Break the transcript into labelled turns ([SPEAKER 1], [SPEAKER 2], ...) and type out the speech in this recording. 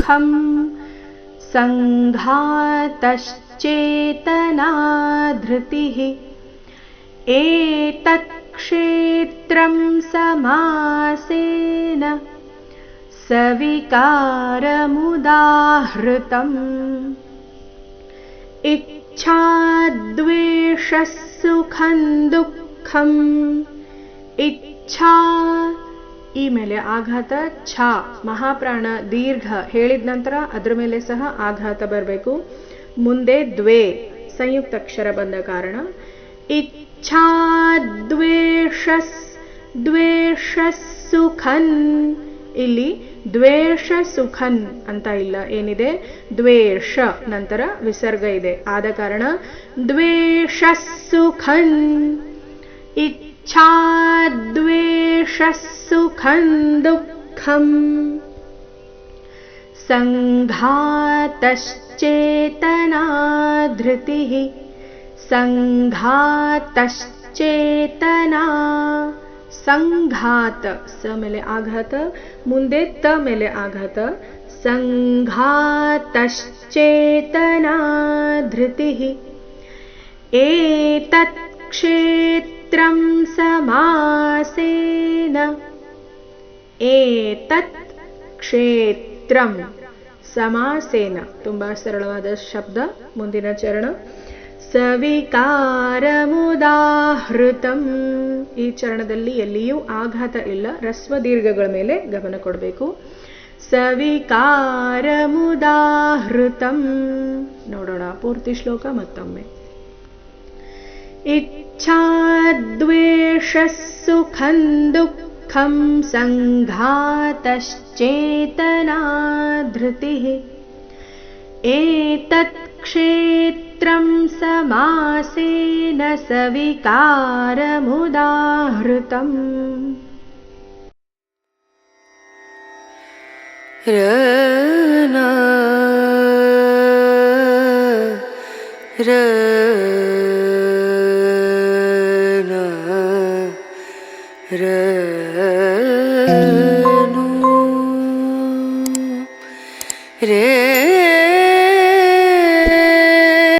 [SPEAKER 1] दुःखं संघातश्चेतनाधृतिः एतत् क्षेत्रं समासेन सविकारमुदाहृतम् इच्छाद्वेषः सुखं दुःखम् इच्छಾ ಈ ಮೇಲೆ ಆಘಾತ ಛ ಮಹಾಪ್ರಾಣ ದೀರ್ಘ ಹೇಳಿದ ನಂತರ ಅದರ ಮೇಲೆ ಸಹ ಆಘಾತ ಬರಬೇಕು. ಮುಂದೆ ದ್ವೇ ಸಂಯುಕ್ತ ಅಕ್ಷರ ಬಂದ ಕಾರಣ ಇಚ್ಛಾ ದ್ವೇಷ ಸುಖನ್, ಇಲ್ಲಿ ದ್ವೇಷ ಸುಖನ್ ಅಂತ ಇಲ್ಲ, ಏನಿದೆ ದ್ವೇಷ ನಂತರ ವಿಸರ್ಗ ಇದೆ, ಆದ ಕಾರಣ ದ್ವೇಷ ಸುಖನ್ ಇಚ್ಛಾದ್ವೇಷ ಸುಖಂ ದುಃಖಂ ಸಂಘಾತಶ್ಚೇತನಾಧೃತಿಃ ಸಂಘಾತಶ್ಚೇತನಾ ಸಂಘಾತ ಸ ಮೇಲೆ ಆಘಾತ, ಮುಂದೆ ತ ಮೇಲೆ ಆಘಾತ ಸಂಘಾತಶ್ಚೇತನಾಧೃತಿಃ ಏತತ್ ಕ್ಷೇತ್ರಂ ಸಮಾಸೇನ ಏತತ್ ಕ್ಷೇತ್ರಂ ಸಮಾಸೇನ ತುಂಬಾ ಸರಳವಾದ ಶಬ್ದ. ಮುಂದಿನ ಚರಣ ಸವಿಕಾರಮುದಾಹೃತಂ, ಈ ಚರಣದಲ್ಲಿ ಎಲ್ಲಿಯೂ ಆಘಾತ ಇಲ್ಲ, ರಸ್ವ ದೀರ್ಘಗಳ ಮೇಲೆ ಗಮನ ಕೊಡಬೇಕು. ಸವಿಕಾರಮುದಾಹೃತಂ ನೋಡೋಣ ಪೂರ್ತಿ ಶ್ಲೋಕ ಮತ್ತೊಮ್ಮೆ. ಇಚ್ಛಾದ್ವೇಷ ಸುಖಂ ದುಃಖಂ ಸಂಘಾತಶ್ಚೇತನಾಧೃತಿಃ ಏತತ್ ಕ್ಷೇತ್ರಂ ಸಮಾಸೇನ ಸವಿಕಾರಮುದಾಹೃತಂ.
[SPEAKER 2] रे